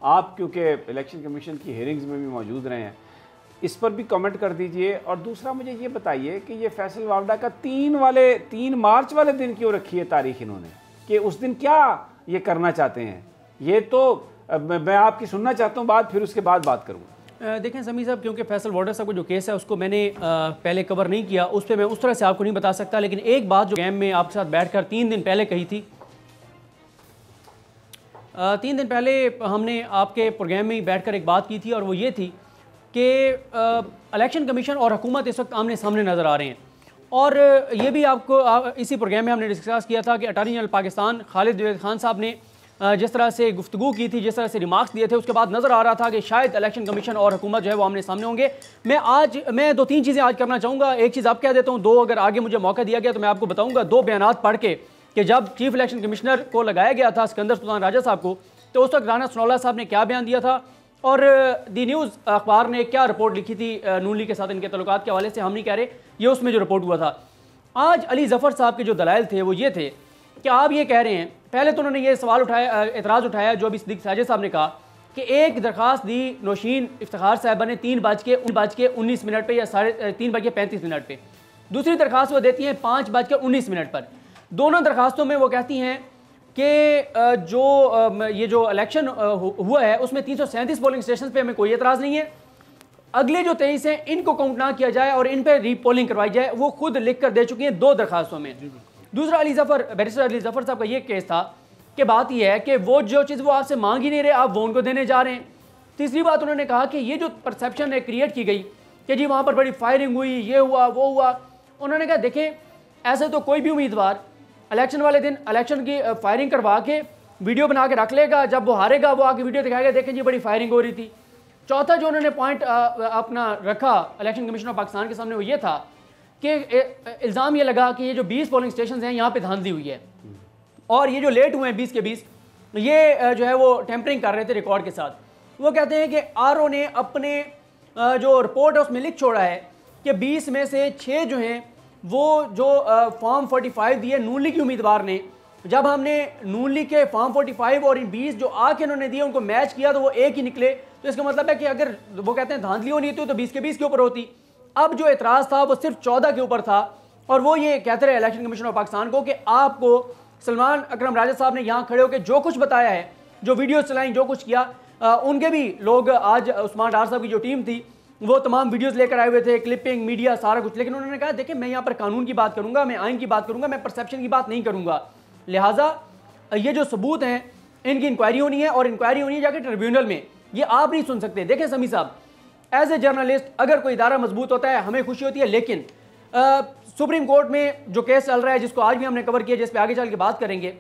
آپ کیونکہ election commission کی ہیئرنگز میں بھی موجود رہے ہیں، اس پر بھی کمنٹ کر دیجئے. اور دوسرا مجھے یہ بتائیے کہ یہ فیصل وابڈہ کا 3 مارچ والے دن کیوں رکھی ہے تاریخ انہوں نے، کہ اس دن کیا یہ کرنا چاہتے ہیں؟ یہ تو میں آپ کی سننا چاہتا ہوں بات، پھر اس کے بعد بات کروں. دیکھیں سمیع صاحب، کیونکہ فیصل وابڈہ صاحب کا جو کیس ہے اس کو میں نے پہلے کور نہیں کیا، اس پہ میں اس طرح سے آپ کو نہیں بتا سکتا، لیکن ایک بات جو گیم میں آپ کے ساتھ بیٹھ کر 3 دن پہلے کہی تھی، 3 دن پہلے ہم نے آپ کے پروگرام میں ہی بیٹھ کر ایک بات کی تھی، اور وہ یہ تھی کہ الیکشن کمیشن اور حکومت اس وقت آمنے سامنے نظر آ رہے ہیں. اور یہ بھی آپ کو اسی پروگرام میں ہم نے ڈسکس کیا تھا کہ اٹارنی جنرل پاکستان خالد جوید خان صاحب نے جس طرح سے گفتگو کی تھی، جس طرح سے ریمارکس دیے تھے، اس کے بعد نظر آ رہا تھا کہ شاید الیکشن کمیشن اور حکومت جو ہے وہ آمنے سامنے ہوں گے. میں 2-3 چیزیں آج کرنا چاہوں گا. ایک چیز آپ کہہ دیتا ہوں، 2 اگر آگے مجھے موقع دیا گیا تو میں آپ کو بتاؤں گا 2 بیانات پڑھ کے کہ جب چیف الیکشن کمشنر کو لگایا گیا تھا اسکندر سلطان راجہ صاحب کو، تو اس وقت رانا ثناءاللہ صاحب نے کیا بیان دیا تھا، اور دی نیوز اخبار نے کیا رپورٹ لکھی تھی نون لیگ کے ساتھ ان کے تعلقات کے حوالے سے. ہم نہیں کہہ رہے، یہ اس میں جو رپورٹ ہوا تھا. آج علی ظفر صاحب کے جو دلائل تھے وہ یہ تھے کہ آپ یہ کہہ رہے ہیں، پہلے تو انہوں نے یہ سوال اٹھایا، اعتراض اٹھایا جو ابھی صدیق ساجد صاحب نے کہا کہ ایک درخواست دی نوشین افتخار صاحبہ نے 3:19 پہ یا 3:35 پہ، دوسری درخواست وہ دیتی ہیں 5:19 پر. دونوں درخواستوں میں وہ کہتی ہیں کہ یہ جو الیکشن ہوا ہے اس میں 337 پولنگ اسٹیشن پہ ہمیں کوئی اعتراض نہیں ہے، اگلے جو 23 ہیں ان کو کاؤنٹ نہ کیا جائے اور ان پہ ری پولنگ کروائی جائے. وہ خود لکھ کر دے چکی ہیں 2 درخواستوں میں. دوسرا بیرسٹر علی ظفر صاحب کا یہ کیس تھا کہ بات یہ ہے کہ وہ جو چیز وہ آپ سے مانگ ہی نہیں رہے، آپ وہ ان کو دینے جا رہے ہیں. تیسری بات انہوں نے کہا کہ یہ جو پرسیپشن ہے کریٹ کی گئی کہ جی وہاں پر بڑی فائرنگ ہوئی، یہ ہوا وہ ہوا، انہوں نے کہا دیکھیں ایسے تو کوئی بھی امیدوار الیکشن والے دن الیکشن کی فائرنگ کروا کے ویڈیو بنا کے رکھ لے گا، جب وہ ہارے گا وہ آ کے ویڈیو دکھائے گا دیکھیں جی بڑی فائرنگ ہو رہی تھی. چوتھا جو انہوں نے پوائنٹ اپنا رکھا الیکشن کمیشن آف پاکستان کے سامنے وہ یہ تھا کہ الزام یہ لگا کہ یہ جو 20 پولنگ اسٹیشنز ہیں یہاں پہ دھاندلی ہوئی ہے، اور یہ جو لیٹ ہوئے ہیں 20 کے 20 یہ جو ہے وہ ٹیمپرنگ کر رہے تھے ریکارڈ کے ساتھ. وہ کہتے ہیں کہ آر او نے اپنے جو رپورٹ ہے اس میں لکھ چھوڑا ہے کہ 20 میں سے 6 جو ہیں وہ جو فارم 45 دیے نون لیگ کے امیدوار نے، جب ہم نے نون لیگ کے فارم 45 اور ان 20 جو آ کے انہوں نے دیے ان کو میچ کیا تو وہ ایک ہی نکلے. تو اس کا مطلب ہے کہ اگر وہ کہتے ہیں دھاندلی ہونی ہوتی تو 20 کے 20 کے اوپر ہوتی. اب جو اعتراض تھا وہ صرف 14 کے اوپر تھا، اور وہ یہ کہتے رہے الیکشن کمیشن آف پاکستان کو کہ آپ کو سلمان اکرم راجہ صاحب نے یہاں کھڑے ہو کے جو کچھ بتایا ہے، جو ویڈیوز چلائیں، جو کچھ کیا، ان کے بھی لوگ آج عثمان ڈار صاحب کی جو ٹیم تھی وہ تمام ویڈیوز لے کر آئے ہوئے تھے، کلپنگ میڈیا سارا کچھ. لیکن انہوں نے کہا دیکھیں میں یہاں پر قانون کی بات کروں گا، میں آئین کی بات کروں گا، میں پرسیپشن کی بات نہیں کروں گا. لہٰذا یہ جو ثبوت ہیں ان کی انکوائری ہونی ہے، اور انکوائری ہونی ہے جا کے ٹریبیونل میں، یہ آپ نہیں سن سکتے. دیکھیں سمیع صاحب، ایز اے جرنلسٹ اگر کوئی ادارہ مضبوط ہوتا ہے ہمیں خوشی ہوتی ہے، لیکن سپریم کورٹ میں جو کیس چل رہا ہے جس کو آج بھی ہم نے کور کیا، جس پہ آگے چل کے بات کریں گے،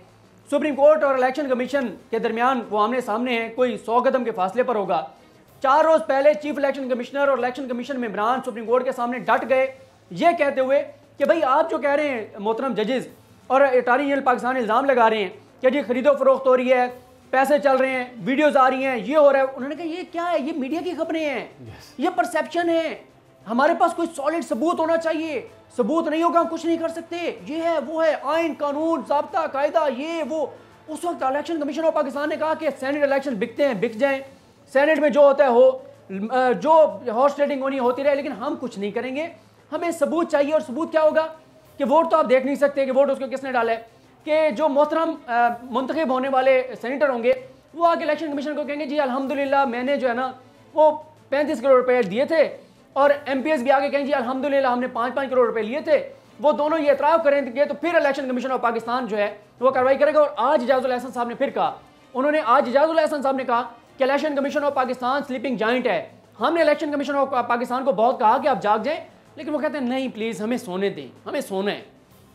سپریم کورٹ اور الیکشن کمیشن کے درمیان وہ آمنے سامنے ہیں، کوئی 100 قدم کے فاصلے پر ہوگا. 4 روز پہلے چیف الیکشن کمشنر اور الیکشن کمیشن ممبران سپریم کورٹ کے سامنے ڈٹ گئے یہ کہتے ہوئے کہ بھائی آپ جو کہہ رہے ہیں محترم ججز اور اٹارنی جنرل پاکستان الزام لگا رہے ہیں کہ جی خرید و فروخت ہو رہی ہے، پیسے چل رہے ہیں، ویڈیوز آ رہی ہیں، یہ ہو رہا ہے. انہوں نے کہا یہ کیا ہے، یہ میڈیا کی خبریں ہیں، یہ پرسیپشن ہے، ہمارے پاس کوئی سالڈ ثبوت ہونا چاہیے، ثبوت نہیں ہوگا ہم کچھ نہیں کر سکتے، یہ ہے وہ ہے، آئین قانون ضابطہ قاعدہ یہ وہ. اس وقت الیکشن کمیشن آف پاکستان نے کہا کہ سینٹ الیکشن بکتے ہیں بک جائیں، سینٹ میں جو ہوتا ہے ہو، جو ہارس ٹریڈنگ ہونی ہوتی رہے، لیکن ہم کچھ نہیں کریں گے. ہمیں ثبوت چاہیے، اور ثبوت کیا ہوگا کہ ووٹ تو آپ دیکھ نہیں سکتے کہ ووٹ اس کو کس نے ڈالا ہے، کہ جو محترم منتخب ہونے والے سینیٹر ہوں گے وہ آگے الیکشن کمیشن کو کہیں گے جی الحمدللہ میں نے جو ہے نا وہ 35 کروڑ روپے دیے تھے، اور ایم پی ایس بھی آگے کہیں جی الحمدللہ ہم نے 5 کروڑ روپے لیے تھے. وہ دونوں یہ اعتراف کریں گے تو پھر الیکشن کمیشن آف پاکستان جو ہے وہ کارروائی کرے گا. اور آج اعجاز الحسن صاحب نے پھر کہا، انہوں نے آج اعجاز الحسن صاحب نے کہا کہ election commission of Pakistan sleeping giant ہے. ہم نے الیکشن کمیشن آف پاکستان کو بہت کہا کہ آپ جاگ جائیں، لیکن وہ کہتے ہیں نہیں پلیز ہمیں سونے دیں، ہمیں سونا ہے.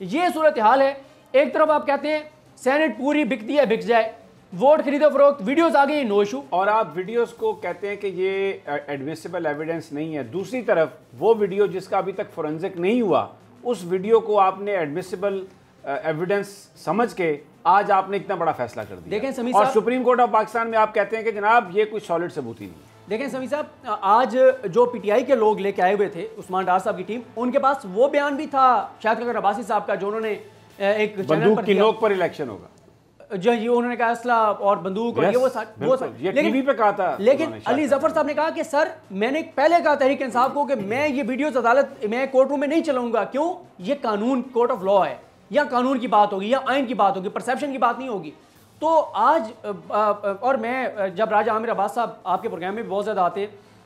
یہ صورتحال ہے. ایک طرف آپ کہتے ہیں سینٹ پوری بکتی ہے بک جائے، ووٹ خرید و فروخت، ویڈیوز آ گئی نو ایشو، اور آپ ویڈیوز کو کہتے ہیں کہ یہ ایڈمیسیبل ایویڈنس نہیں ہے. دوسری طرف وہ ویڈیو جس کا ابھی تک فورنزک نہیں ہوا، اس ویڈیو کو آپ نے ایڈمیسیبل ایویڈنس سمجھ کے آج آپ نے اتنا بڑا فیصلہ کر دیا. دیکھیں سمیع اور صاحب، سپریم کورٹ آف پاکستان میں آپ کہتے ہیں کہ جناب یہ کوئی سالڈ ثبوت ہی نہیں. دیکھیں سمیع صاحب، آج جو پی ٹی آئی کے لوگ لے کے آئے ہوئے تھے عثمان ڈار صاحب کی ٹیم، ان کے پاس وہ بیان بھی تھا شاہد فخر عباسی صاحب کا جو انہوں نے ایک بندوق کی نوک پر الیکشن ہوگا. جو یہ انہوں نے کہا اسلحہ اور بندوق اور یہ ٹی وی پہ کہا تھا. لیکن علی ظفر صاحب نے کہا کہ سر میں نے پہلے کہا تحریک انصاف کو کہ میں یہ ویڈیوز عدالت میں کورٹ روم میں نہیں چلاؤں گا. کیوں؟ یہ قانون کورٹ آف لا ہے, یا قانون کی بات ہوگی یا آئین کی بات ہوگی, پرسیپشن کی بات نہیں ہوگی. تو آج اور میں جب راجہ عامر عباس صاحب آپ کے پروگرام میں بہت زیادہ آتے,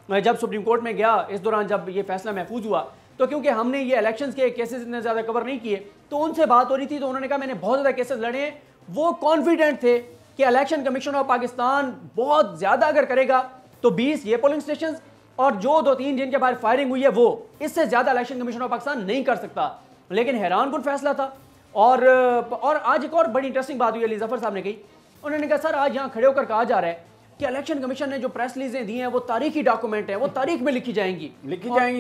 جب سپریم کورٹ میں گیا اس دوران جب یہ فیصلہ محفوظ ہوا, تو کیونکہ ہم نے یہ الیکشنز کے کیسز اتنے زیادہ کور نہیں کیے تو ان سے بات ہو رہی تھی, تو انہوں نے کہا میں نے بہت زیادہ کیسز لڑے ہیں. وہ کانفیڈنٹ تھے کہ الیکشن کمیشن آف پاکستان بہت زیادہ اگر کرے گا تو 20 یہ پولنگ اسٹیشنز اور جو 2-3 جن کے باہر فائرنگ ہوئی ہے وہ, اس سے زیادہ الیکشن کمیشن آف پاکستان نہیں کر سکتا. لیکن حیران کن فیصلہ تھا. اور آج ایک اور بڑی انٹرسٹنگ بات ہوئی علی ظفر صاحب نے کہی, انہوں نے کہا سر آج یہاں کھڑے ہو کر کہا جا رہا ہے کہ الیکشن کمیشن نے جو پریس ریلیزیں دی ہیں وہ تاریخی ڈاکومنٹ ہیں, وہ تاریخ میں لکھی جائیں گی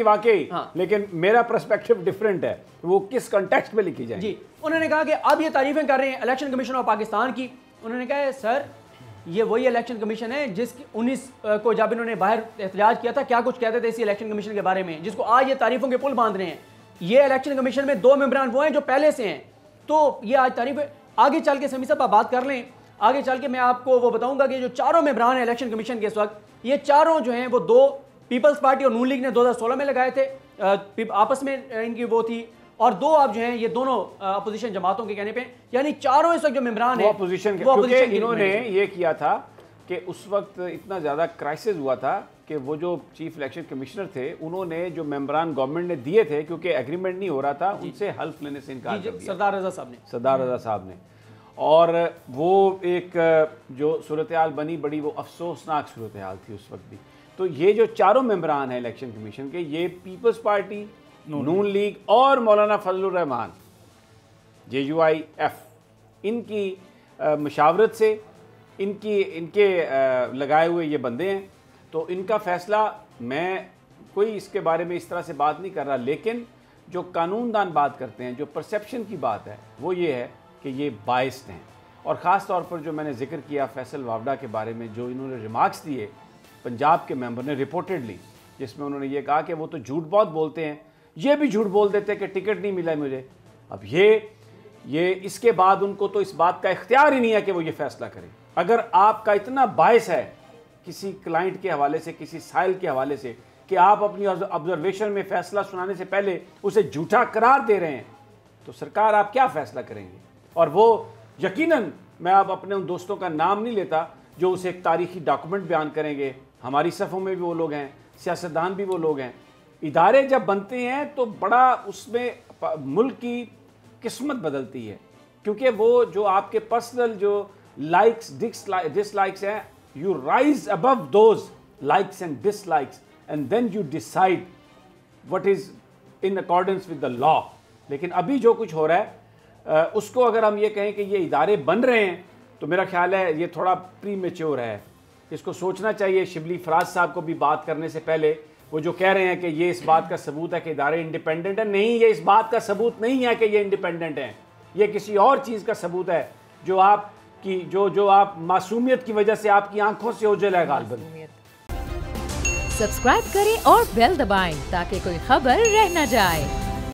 واقعی. لیکن میرا پرسپیکٹو ڈیفرنٹ ہے, وہ کس کنٹیکسٹ میں لکھی جائیں گی. جی انہوں نے کہا کہ اب یہ تعریفیں کر رہے ہیں الیکشن کمیشن آف پاکستان کی. انہوں نے کہا سر یہ وہی الیکشن کمیشن ہے جس 19 کو جب انہوں نے باہر احتجاج کیا تھا, کیا کچھ کہتے تھے اسی الیکشن کمیشن کے بارے میں, جس کو آج یہ تعریفوں کے پل باندھ رہے ہیں. یہ الیکشن کمیشن میں 2 ممبران وہ ہیں جو پہلے سے ہیں. تو یہ آج تعریف آگے چل کے سمیع صاحب آپ بات کر لیں, آگے چل کے میں آپ کو وہ بتاؤں گا کہ جو چاروں ممبران ہیں الیکشن کمیشن کے اس وقت, یہ چاروں جو ہیں وہ 2 پیپلز پارٹی اور نون لیگ نے 2016 میں لگائے تھے, آپس میں ان کی وہ تھی, اور 2 آپ جو ہیں یہ دونوں اپوزیشن جماعتوں کے کہنے پہ, یعنی چاروں اس وقت جو ممبران ہیں وہ اپوزیشن کے, کیونکہ انہوں نے یہ کیا تھا کہ اس وقت اتنا زیادہ کرائسس ہوا تھا کہ وہ جو چیف الیکشن کمشنر تھے انہوں نے جو ممبران گورنمنٹ نے دیے تھے, کیونکہ ایگریمنٹ نہیں ہو رہا تھا, ان سے حلف لینے سے انکار کر دیا سردار رضا صاحب نے. اور وہ ایک جو صورتحال بنی بڑی وہ افسوسناک صورتحال تھی اس وقت بھی. تو یہ جو چاروں ممبران ہیں الیکشن کمیشن کے, یہ پیپلز پارٹی, نون لیگ اور مولانا فضل الرحمان JUIF, ان کی مشاورت سے ان کے لگائے ہوئے یہ بندے ہیں. تو ان کا فیصلہ, میں کوئی اس کے بارے میں اس طرح سے بات نہیں کر رہا, لیکن جو قانون دان بات کرتے ہیں, جو پرسیپشن کی بات ہے وہ یہ ہے کہ یہ باعث ہیں. اور خاص طور پر جو میں نے ذکر کیا فیصل وابڈا کے بارے میں, جو انہوں نے ریمارکس دیے پنجاب کے ممبر نے ریپورٹڈلی, جس میں انہوں نے یہ کہا کہ وہ تو جھوٹ بہت بولتے ہیں, یہ بھی جھوٹ بول دیتے کہ ٹکٹ نہیں ملا مجھے. اب یہ اس کے بعد ان کو تو اس بات کا اختیار ہی نہیں ہے کہ وہ یہ فیصلہ کریں. اگر آپ کا اتنا باعث ہے کسی کلائنٹ کے حوالے سے, کسی سائل کے حوالے سے, کہ آپ اپنی آبزرویشن میں فیصلہ سنانے سے پہلے اسے جھوٹا قرار دے رہے ہیں, تو سرکار آپ کیا فیصلہ کریں گے؟ اور وہ یقیناً, میں اب اپنے ان دوستوں کا نام نہیں لیتا جو اسے ایک تاریخی ڈاکومنٹ بیان کریں گے, ہماری صفوں میں بھی وہ لوگ ہیں, سیاستدان بھی وہ لوگ ہیں. ادارے جب بنتے ہیں تو بڑا اس میں ملک کی قسمت بدلتی ہے, کیونکہ وہ جو آپ کے پرسنل جو لائکس ڈس لائکس ہیں, you rise above those likes and dislikes and then you decide what is in accordance with the law. لیکن ابھی جو کچھ ہو رہا ہے اس کو اگر ہم یہ کہیں کہ یہ ادارے بن رہے ہیں, تو میرا خیال ہے یہ تھوڑا پری میچور ہے. اس کو سوچنا چاہیے. شبلی فراز صاحب کو بھی بات کرنے سے پہلے وہ جو کہہ رہے ہیں کہ یہ اس بات کا ثبوت ہے کہ ادارے انڈیپینڈنٹ ہیں, نہیں, یہ اس بات کا ثبوت نہیں ہے کہ یہ انڈیپینڈنٹ ہیں, یہ کسی اور چیز کا ثبوت ہے جو آپ کی جو آپ معصومیت کی وجہ سے آپ کی آنکھوں سے اوجھل ہے غالباً. سبسکرائب کریں اور بیل دبائیں تاکہ کوئی خبر رہ نہ جائے.